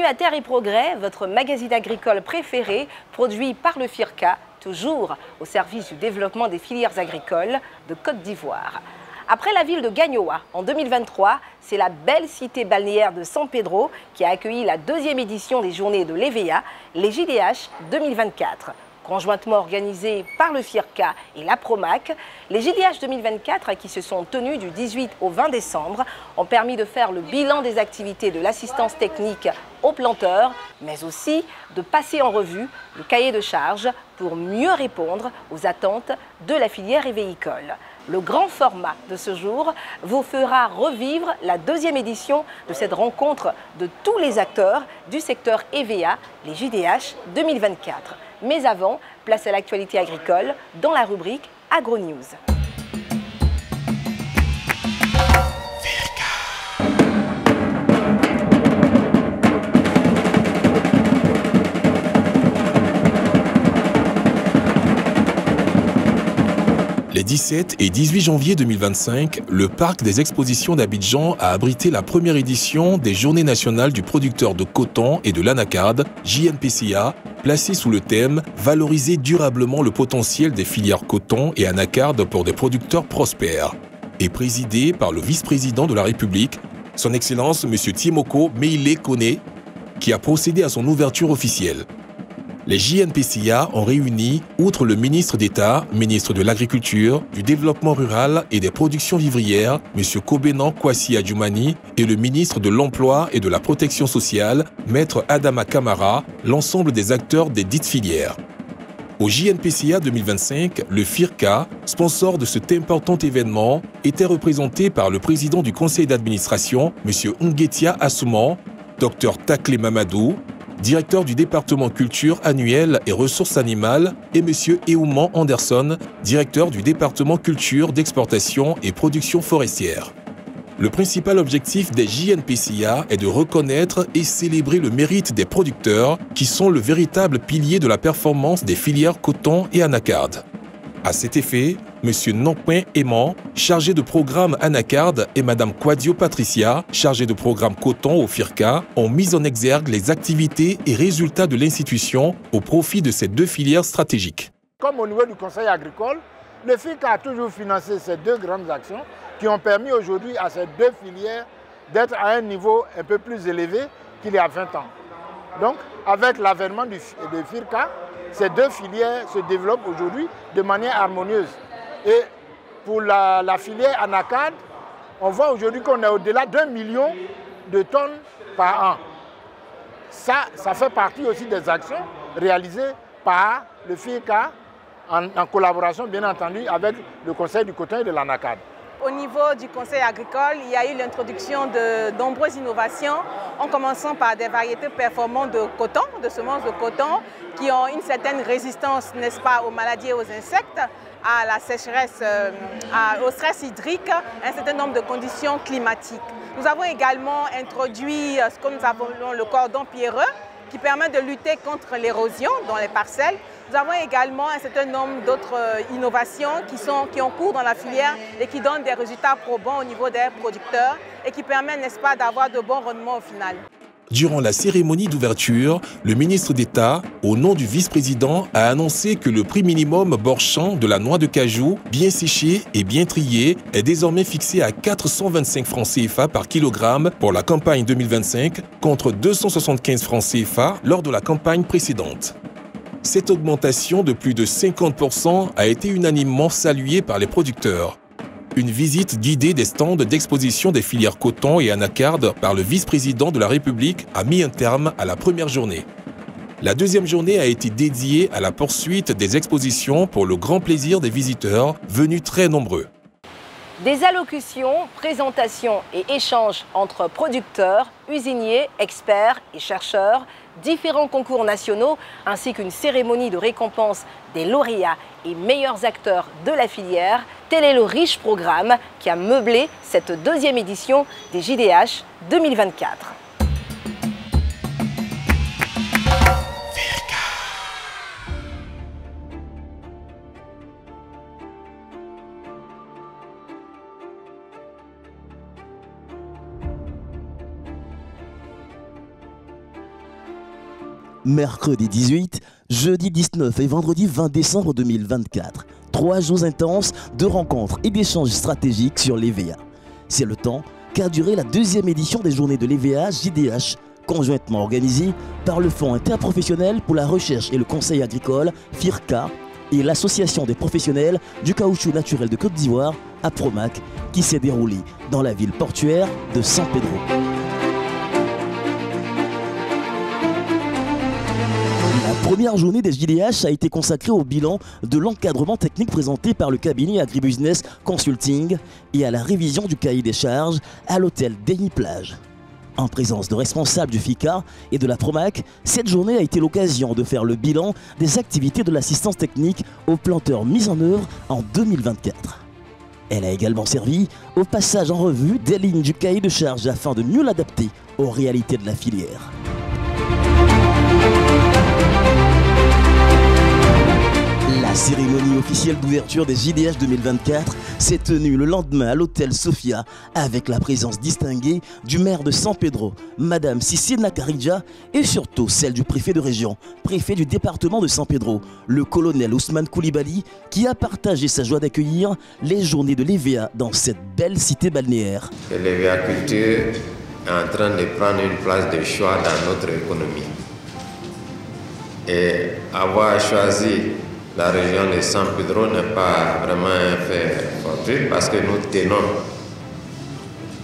à Terre et Progrès, votre magazine agricole préféré, produit par le FIRCA, toujours au service du développement des filières agricoles de Côte d'Ivoire. Après la ville de Gagnoa en 2023, c'est la belle cité balnéaire de San Pedro qui a accueilli la deuxième édition des journées de l'EVEA, les JDH 2024. Conjointement organisés par le FIRCA et la Promac, les JDH 2024 qui se sont tenus du 18 au 20 décembre ont permis de faire le bilan des activités de l'assistance technique aux planteurs, mais aussi de passer en revue le cahier de charges pour mieux répondre aux attentes de la filière évéicole. Le grand format de ce jour vous fera revivre la deuxième édition de cette rencontre de tous les acteurs du secteur EVEA, les JDH 2024. Mais avant, place à l'actualité agricole dans la rubrique AgroNews. Les 17 et 18 janvier 2025, le Parc des Expositions d'Abidjan a abrité la première édition des Journées nationales du producteur de coton et de l'anacarde, JNPCA, placée sous le thème « Valoriser durablement le potentiel des filières coton et anacarde pour des producteurs prospères » et présidée par le vice-président de la République, son Excellence M. Timoko Meile Kone, qui a procédé à son ouverture officielle. Les JNPCA ont réuni, outre le ministre d'État, ministre de l'Agriculture, du Développement rural et des productions vivrières, M. Kobenan Kwasi Adjoumani, et le ministre de l'Emploi et de la Protection sociale, Maître Adama Kamara, l'ensemble des acteurs des dites filières. Au JNPCA 2025, le FIRCA, sponsor de cet important événement, était représenté par le président du conseil d'administration, M. Ungetia Assouman, Dr Takle Mamadou, directeur du département culture annuelle et ressources animales, et M. Eouman Anderson, directeur du département culture d'exportation et production forestière. Le principal objectif des JNPCA est de reconnaître et célébrer le mérite des producteurs qui sont le véritable pilier de la performance des filières coton et anacarde. À cet effet, M. Nopin Eman, chargé de programme anacarde, et Mme Kwadio Patricia, chargée de programme coton au FIRCA, ont mis en exergue les activités et résultats de l'institution au profit de ces deux filières stratégiques. Comme au niveau du Conseil agricole, le FIRCA a toujours financé ces deux grandes actions qui ont permis aujourd'hui à ces deux filières d'être à un niveau un peu plus élevé qu'il y a 20 ans. Donc, avec l'avènement du FIRCA, ces deux filières se développent aujourd'hui de manière harmonieuse. Et pour la filière anacarde, on voit aujourd'hui qu'on est au-delà d'1 million de tonnes par an. Ça fait partie aussi des actions réalisées par le FIRCA en collaboration, bien entendu, avec le Conseil du coton et de l'anacarde. Au niveau du Conseil agricole, il y a eu l'introduction de nombreuses innovations, en commençant par des variétés performantes de coton, de semences de coton, qui ont une certaine résistance, n'est-ce pas, aux maladies et aux insectes, à la sécheresse, au stress hydrique, un certain nombre de conditions climatiques. Nous avons également introduit ce que nous appelons le cordon pierreux, qui permet de lutter contre l'érosion dans les parcelles. Nous avons également un certain nombre d'autres innovations qui ont cours dans la filière et qui donnent des résultats probants au niveau des producteurs et qui permettent, n'est-ce pas, d'avoir de bons rendements au final. Durant la cérémonie d'ouverture, le ministre d'État, au nom du vice-président, a annoncé que le prix minimum Borchamp de la noix de cajou, bien séchée et bien triée, est désormais fixé à 425 francs CFA par kilogramme pour la campagne 2025, contre 275 francs CFA lors de la campagne précédente. Cette augmentation de plus de 50% a été unanimement saluée par les producteurs. Une visite guidée des stands d'exposition des filières coton et anacarde par le vice-président de la République a mis un terme à la première journée. La deuxième journée a été dédiée à la poursuite des expositions pour le grand plaisir des visiteurs, venus très nombreux. Des allocutions, présentations et échanges entre producteurs, usiniers, experts et chercheurs, différents concours nationaux ainsi qu'une cérémonie de récompense des lauréats et meilleurs acteurs de la filière, tel est le riche programme qui a meublé cette deuxième édition des JDH 2024. Mercredi 18, jeudi 19 et vendredi 20 décembre 2024. 3 jours intenses de rencontres et d'échanges stratégiques sur l'EVA. C'est le temps qu'a duré la 2e édition des journées de l'EVA JDH, conjointement organisée par le Fonds interprofessionnel pour la recherche et le conseil agricole, FIRCA, et l'Association des professionnels du caoutchouc naturel de Côte d'Ivoire, APROMAC, qui s'est déroulée dans la ville portuaire de San Pedro. La première journée des JDH a été consacrée au bilan de l'encadrement technique présenté par le cabinet Agribusiness Consulting et à la révision du cahier des charges à l'hôtel Denis-Plage. En présence de responsables du FICA et de la PROMAC, cette journée a été l'occasion de faire le bilan des activités de l'assistance technique aux planteurs mises en œuvre en 2024. Elle a également servi au passage en revue des lignes du cahier de charges afin de mieux l'adapter aux réalités de la filière. La cérémonie officielle d'ouverture des JDH 2024 s'est tenue le lendemain à l'hôtel Sophia avec la présence distinguée du maire de San Pedro, Madame Cissé Nakarija, et surtout celle du préfet de région, préfet du département de San Pedro, le colonel Ousmane Koulibaly, qui a partagé sa joie d'accueillir les journées de l'EVA dans cette belle cité balnéaire. L'EVA-culture est en train de prendre une place de choix dans notre économie. Et avoir choisi la région de San Pedro n'est pas vraiment un fait fortuit parce que nous tenons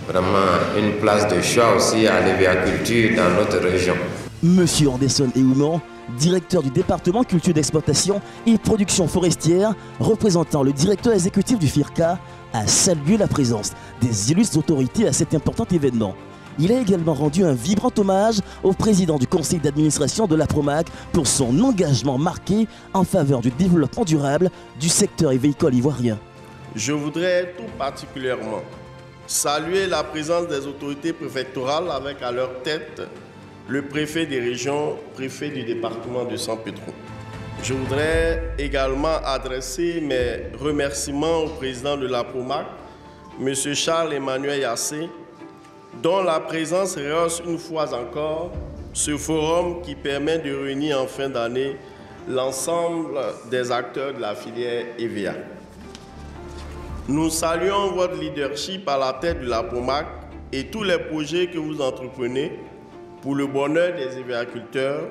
vraiment une place de choix aussi à l'EVA-culture dans notre région. Monsieur Anderson Eouman, directeur du département culture d'exploitation et production forestière, représentant le directeur exécutif du FIRCA, a salué la présence des illustres autorités à cet important événement. Il a également rendu un vibrant hommage au président du conseil d'administration de la PROMAC pour son engagement marqué en faveur du développement durable du secteur évéicole ivoirien. Je voudrais tout particulièrement saluer la présence des autorités préfectorales avec à leur tête le préfet des régions, préfet du département de San Pedro. Je voudrais également adresser mes remerciements au président de la PROMAC, M. Charles-Emmanuel Yassé, dont la présence rehausse une fois encore ce forum qui permet de réunir en fin d'année l'ensemble des acteurs de la filière EVA. Nous saluons votre leadership à la tête de la PROMAC et tous les projets que vous entreprenez pour le bonheur des évéaculteurs,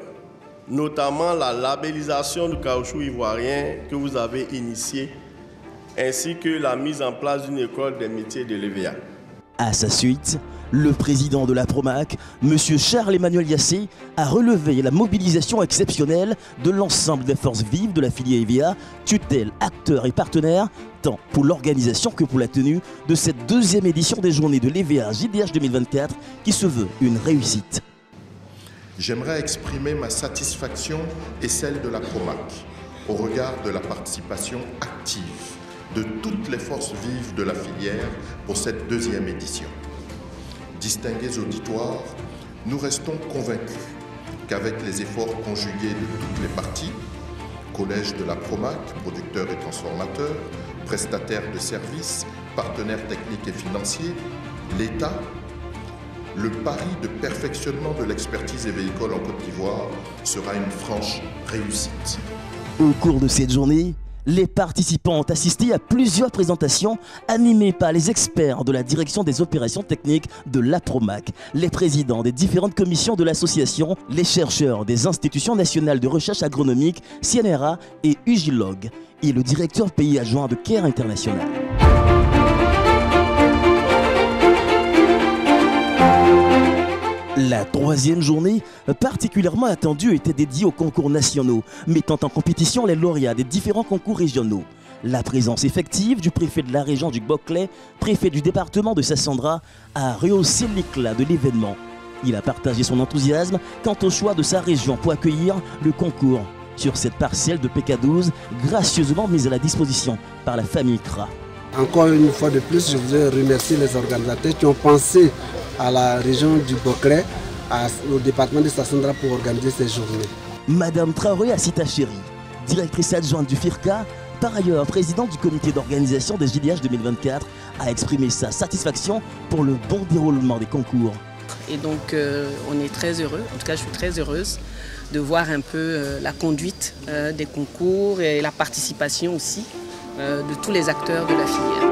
notamment la labellisation du caoutchouc ivoirien que vous avez initiée, ainsi que la mise en place d'une école des métiers de l'EVA. À sa suite, le président de la PROMAC, M. Charles-Emmanuel Yassé, a relevé la mobilisation exceptionnelle de l'ensemble des forces vives de la filière EVA, tutelles, acteurs et partenaires, tant pour l'organisation que pour la tenue de cette 2e édition des journées de l'EVA JDH 2024 qui se veut une réussite. J'aimerais exprimer ma satisfaction et celle de la PROMAC au regard de la participation active de toutes les forces vives de la filière pour cette 2e édition. Distingués auditoires, nous restons convaincus qu'avec les efforts conjugués de toutes les parties, collège de la PROMAC, producteurs et transformateurs, prestataires de services, partenaires techniques et financiers, l'État, le pari de perfectionnement de l'expertise évéicole en Côte d'Ivoire sera une franche réussite. Au cours de cette journée, les participants ont assisté à plusieurs présentations animées par les experts de la direction des opérations techniques de la PROMAC, les présidents des différentes commissions de l'association, les chercheurs des institutions nationales de recherche agronomique, CNRA et UGILOG, et le directeur pays adjoint de CARE International. La 3e journée, particulièrement attendue, était dédiée aux concours nationaux, mettant en compétition les lauréats des différents concours régionaux. La présence effective du préfet de la région du Boclé, préfet du département de Sassandra, a rehaussé l'éclat de l'événement. Il a partagé son enthousiasme quant au choix de sa région pour accueillir le concours sur cette parcelle de PK12, gracieusement mise à la disposition par la famille Kra. Encore une fois de plus, je voudrais remercier les organisateurs qui ont pensé à la région du Boclé, au département de Sassandra pour organiser ces journées. Madame Traoré Assita Chéri, directrice adjointe du FIRCA, par ailleurs présidente du comité d'organisation des JDH 2024, a exprimé sa satisfaction pour le bon déroulement des concours. rencontre. Et donc on est très heureux, en tout cas je suis très heureuse de voir un peu la conduite des concours et la participation aussi de tous les acteurs de la filière.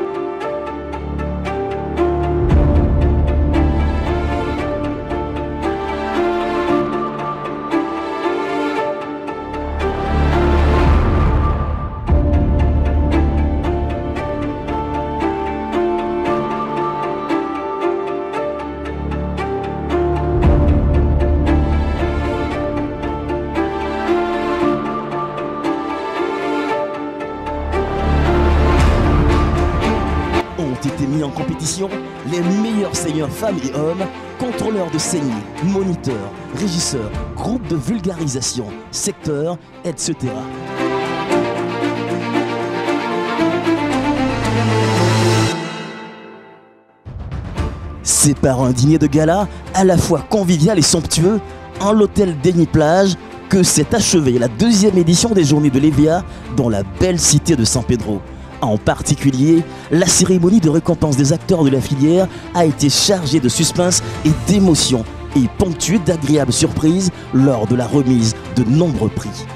Mis en compétition les meilleurs seigneurs femmes et hommes, contrôleurs de saignée, moniteurs, régisseurs, groupes de vulgarisation, secteurs, etc. C'est par un dîner de gala à la fois convivial et somptueux en l'hôtel Denis Plage que s'est achevée la 2e édition des Journées de l'EVA dans la belle cité de San Pedro. En particulier, la cérémonie de récompense des acteurs de la filière a été chargée de suspense et d'émotion et ponctuée d'agréables surprises lors de la remise de nombreux prix.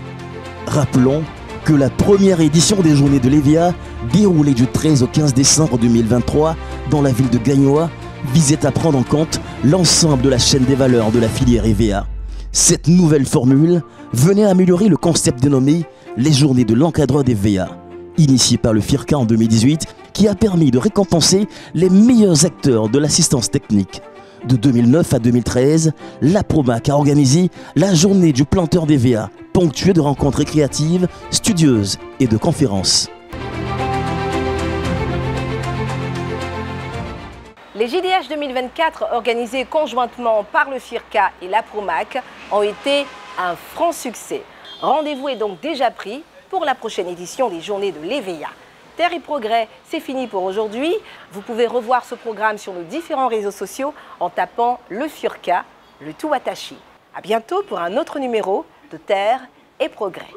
Rappelons que la première édition des Journées de l'EVA, déroulée du 13 au 15 décembre 2023 dans la ville de Gagnoa, visait à prendre en compte l'ensemble de la chaîne des valeurs de la filière EVA. Cette nouvelle formule venait améliorer le concept dénommé les Journées de l'encadreur des VA, initié par le FIRCA en 2018, qui a permis de récompenser les meilleurs acteurs de l'assistance technique. De 2009 à 2013, la Promac a organisé la journée du planteur des VA, ponctuée de rencontres récréatives, studieuses et de conférences. Les JDH 2024, organisés conjointement par le FIRCA et la Promac, ont été un franc succès. Rendez-vous est donc déjà pris pour la prochaine édition des Journées de l'EVA. Terre et Progrès, c'est fini pour aujourd'hui. Vous pouvez revoir ce programme sur nos différents réseaux sociaux en tapant le FIRCA, le tout attaché. À bientôt pour un autre numéro de Terre et Progrès.